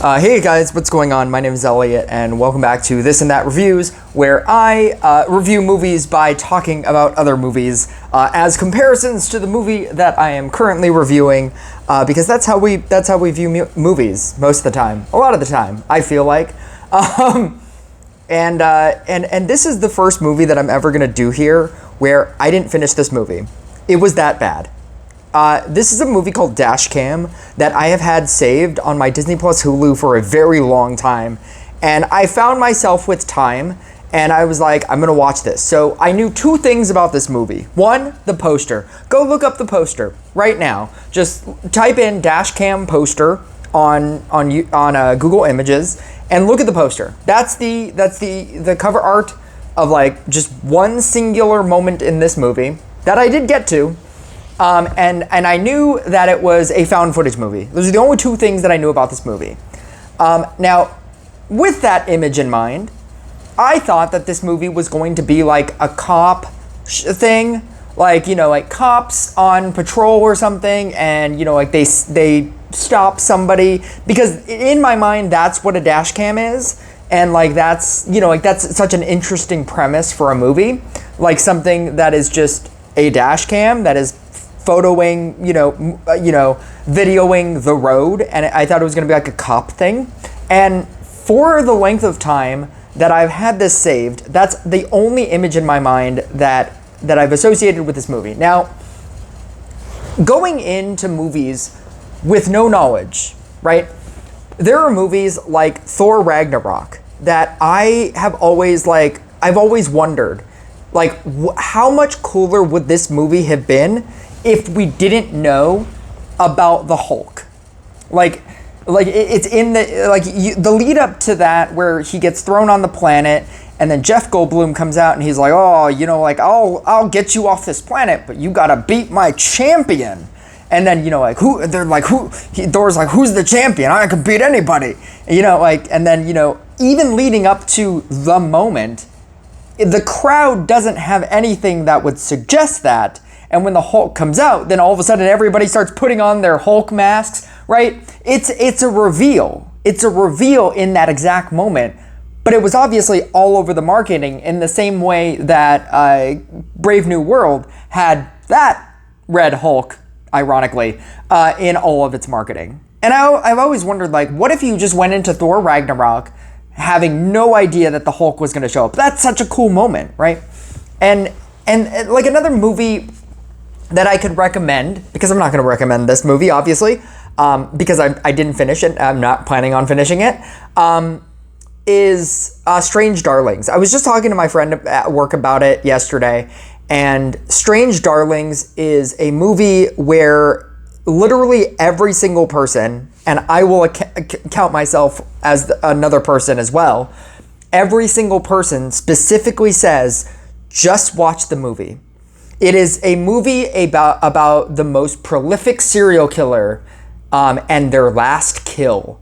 Hey guys, what's going on? My name is Elliot, and welcome back to This and That Reviews, where I review movies by talking about other movies as comparisons to the movie that I am currently reviewing, because that's how we view movies most of the time, a lot of the time, I feel like. And this is the first movie that I'm ever gonna do here where I didn't finish this movie. It was that bad. This is a movie called Dashcam that I have had saved on my Disney Plus Hulu for a very long time. And I found myself with time and I was like, I'm gonna watch this. So I knew two things about this movie. One, the poster. Go look up the poster right now. Just type in Dashcam poster on Google Images and look at the poster. That's the cover art of like just one singular moment in this movie that I did get to. And I knew that it was a found footage movie. Those are the only two things that I knew about this movie. Now, with that image in mind, I thought that this movie was going to be like a cop thing, like, you know, like cops on patrol or something, and, you know, like they stop somebody, because in my mind, that's what a dash cam is. And like, that's, you know, like that's such an interesting premise for a movie, like something that is just a dash cam that is photoing, videoing the road, and I thought it was going to be like a cop thing. And for the length of time that I've had this saved, that's the only image in my mind that I've associated with this movie. Now, going into movies with no knowledge, right? There are movies like Thor Ragnarok that I've always wondered, like, how much cooler would this movie have been if we didn't know about the Hulk? Like it's in the lead up to that, where he gets thrown on the planet, and then Jeff Goldblum comes out and he's like, oh, you know, like I'll get you off this planet, but you gotta beat my champion. And then, you know, like Thor's like, who's the champion? I can beat anybody. You know, like, and then, you know, even leading up to the moment, the crowd doesn't have anything that would suggest that. And when the Hulk comes out, then all of a sudden everybody starts putting on their Hulk masks, right? It's a reveal. It's a reveal in that exact moment. But it was obviously all over the marketing in the same way that Brave New World had that Red Hulk, ironically, in all of its marketing. And I've always wondered, like, what if you just went into Thor Ragnarok having no idea that the Hulk was going to show up? That's such a cool moment, right? And like another movie that I could recommend, because I'm not going to recommend this movie, obviously, because I didn't finish it, I'm not planning on finishing it, is Strange Darlings. I was just talking to my friend at work about it yesterday, and Strange Darlings is a movie where literally every single person, and I will count myself as another person as well, every single person specifically says, just watch the movie. It is a movie about the most prolific serial killer and their last kill.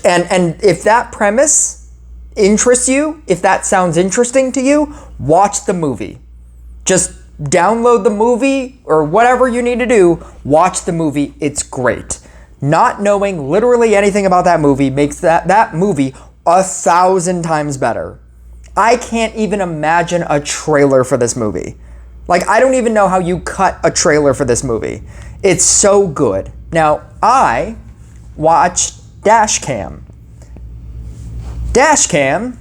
And if that premise interests you, if that sounds interesting to you, watch the movie. Just download the movie or whatever you need to do, watch the movie. It's great. Not knowing literally anything about that movie makes that movie 1,000 times better. I can't even imagine a trailer for this movie. Like, I don't even know how you cut a trailer for this movie. It's so good. Now, I watched Dashcam. Dashcam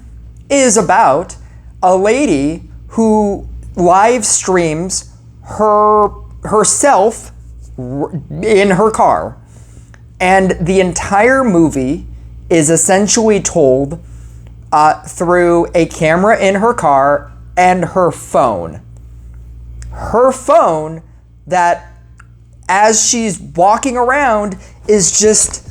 is about a lady who live streams herself in her car. And the entire movie is essentially told through a camera in her car and her phone. Her phone, that as she's walking around is just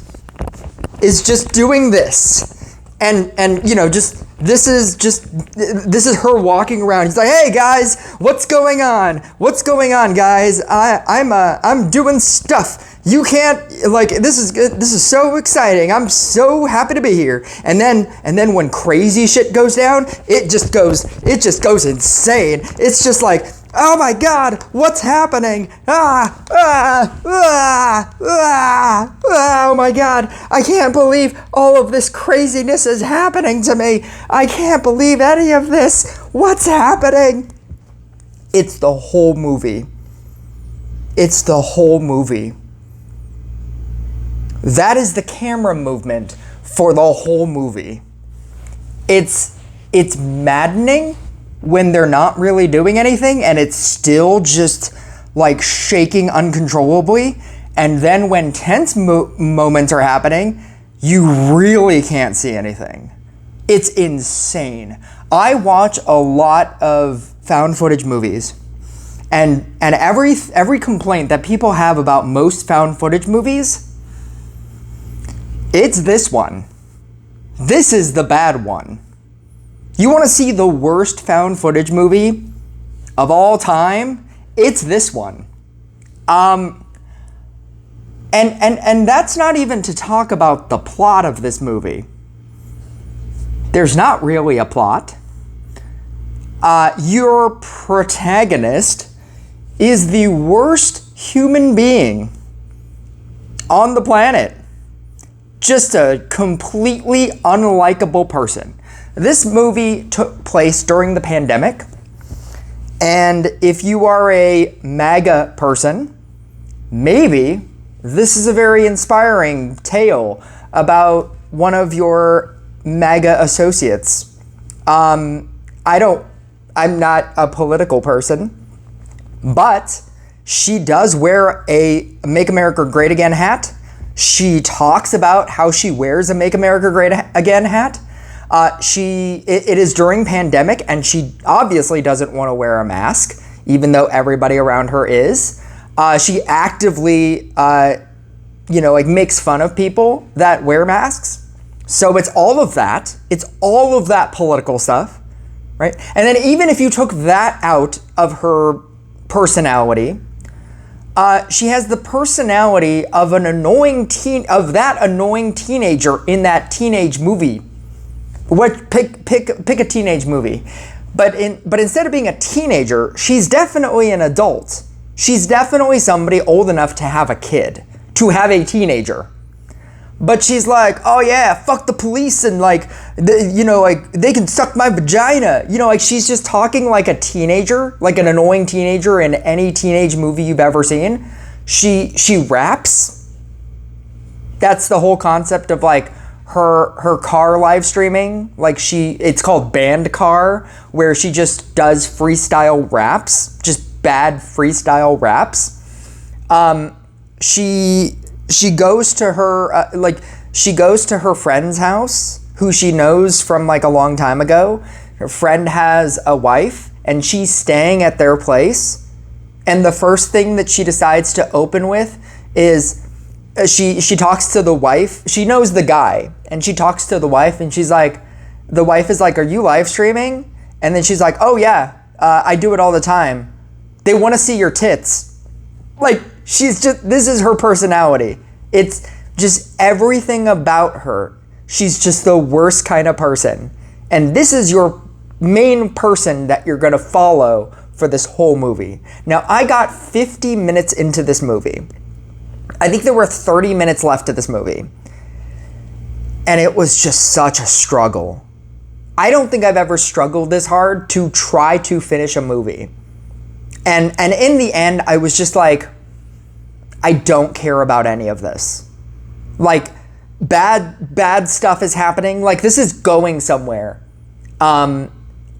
doing this, and you know, just this is her walking around. He's like, hey guys, what's going on, guys? I'm doing stuff. You can't, like, this is so exciting. I'm so happy to be here. And then when crazy shit goes down, it just goes insane. It's just like Oh my God, what's happening? Oh my God, I can't believe all of this craziness is happening to me. I can't believe any of this. What's happening? It's the whole movie. It's the whole movie. That is the camera movement for the whole movie. It's maddening when they're not really doing anything and it's still just like shaking uncontrollably. And then when tense moments are happening, you really can't see anything. It's insane. I watch a lot of found footage movies, and every complaint that people have about most found footage movies, it's this one. This is the bad one. You want to see the worst found footage movie of all time? It's this one. And that's not even to talk about the plot of this movie. There's not really a plot. Your protagonist is the worst human being on the planet. Just a completely unlikable person. This movie took place during the pandemic, and if you are a MAGA person, maybe this is a very inspiring tale about one of your MAGA associates. I'm not a political person, but she does wear a Make America Great Again hat. She talks about how she wears a Make America Great Again hat. It is during pandemic, and she obviously doesn't want to wear a mask, even though everybody around her is. She actively, makes fun of people that wear masks. So it's all of that. It's all of that political stuff, right? And then even if you took that out of her personality, she has the personality of that annoying teenager in that teenage movie. Pick a teenage movie, but instead of being a teenager, she's definitely an adult. She's definitely somebody old enough to have a kid, to have a teenager. But she's like, oh yeah, fuck the police, and they can suck my vagina. She's just talking like a teenager, like an annoying teenager in any teenage movie you've ever seen. She raps. That's the whole concept of her car live streaming. It's called Band Car, where she just does freestyle raps, just bad freestyle raps. She goes to her friend's house, who she knows from a long time ago. Her friend has a wife, and she's staying at their place. And the first thing that she decides to open with is she talks to the wife. She knows the guy, and she talks to the wife, and the wife is like, are you live streaming? And then she's like, oh yeah, I do it all the time. They want to see your tits. This is her personality. It's just everything about her. She's just the worst kind of person. And this is your main person that you're going to follow for this whole movie. Now, I got 50 minutes into this movie. I think there were 30 minutes left of this movie. And it was just such a struggle. I don't think I've ever struggled this hard to try to finish a movie. And in the end, I was just like, I don't care about any of this. Bad stuff is happening. This is going somewhere. And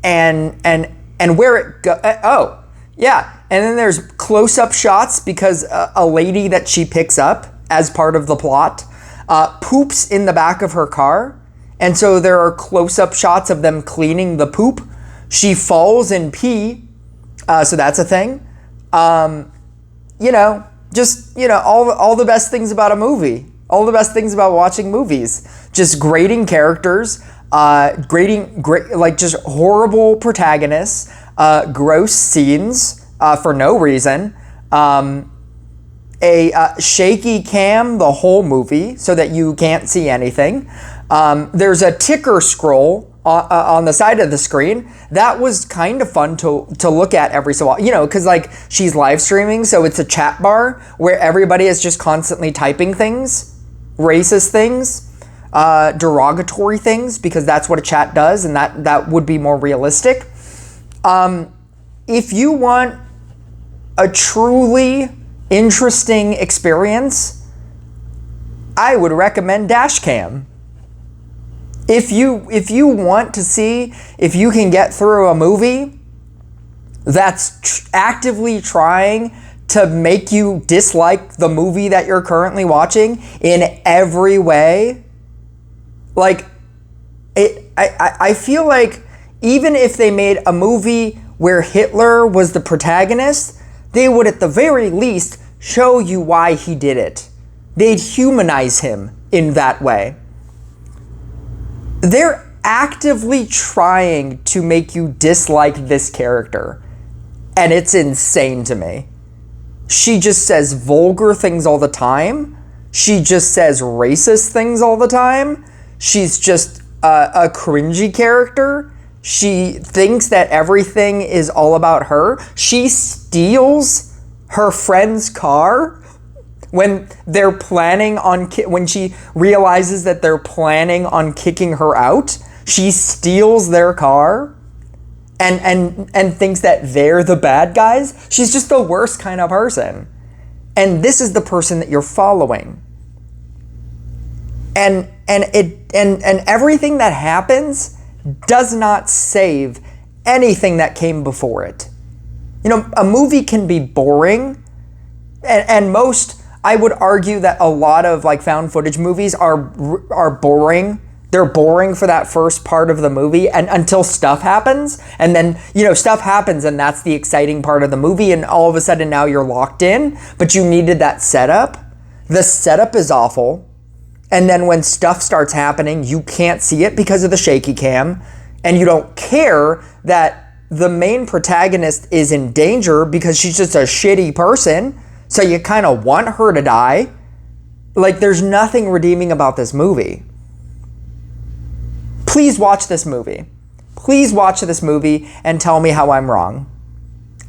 where it go? Oh, yeah. And then there's close-up shots because a lady that she picks up as part of the plot poops in the back of her car. And so there are close-up shots of them cleaning the poop. She falls in pee. So that's a thing. All the best things about a movie. All the best things about watching movies. Just grating characters, just horrible protagonists, gross scenes for no reason, a shaky cam the whole movie so that you can't see anything. There's a ticker scroll on the side of the screen, that was kind of fun to look at every so often, because like she's live streaming, so it's a chat bar where everybody is just constantly typing things, racist things, derogatory things, because that's what a chat does, and that would be more realistic. If you want a truly interesting experience, I would recommend Dashcam. If you want to see if you can get through a movie that's actively trying to make you dislike the movie that you're currently watching in every way, like I feel like even if they made a movie where Hitler was the protagonist, they would at the very least show you why he did it. They'd humanize him in that way. They're actively trying to make you dislike this character, and it's insane to me. She just says vulgar things all the time. She just says racist things all the time. She's just a cringy character. She thinks that everything is all about her. She steals her friend's car when they're planning on, when she realizes that they're planning on kicking her out. She steals their car and thinks that they're the bad guys. She's just the worst kind of person. And this is the person that you're following. And everything that happens does not save anything that came before it. A movie can be boring, and most, I would argue that a lot of like found footage movies are boring. They're boring for that first part of the movie and until stuff happens, and then stuff happens and that's the exciting part of the movie, and all of a sudden now you're locked in, but you needed that setup. The setup is awful, and then when stuff starts happening, you can't see it because of the shaky cam, and you don't care that the main protagonist is in danger because she's just a shitty person. So you kind of want her to die. Like, there's nothing redeeming about this movie. Please watch this movie. Please watch this movie and tell me how I'm wrong.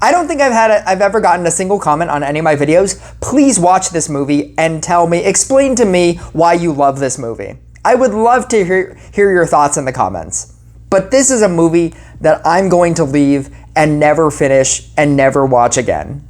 I don't think I've ever gotten a single comment on any of my videos. Please watch this movie and explain to me why you love this movie. I would love to hear your thoughts in the comments. But this is a movie that I'm going to leave and never finish and never watch again.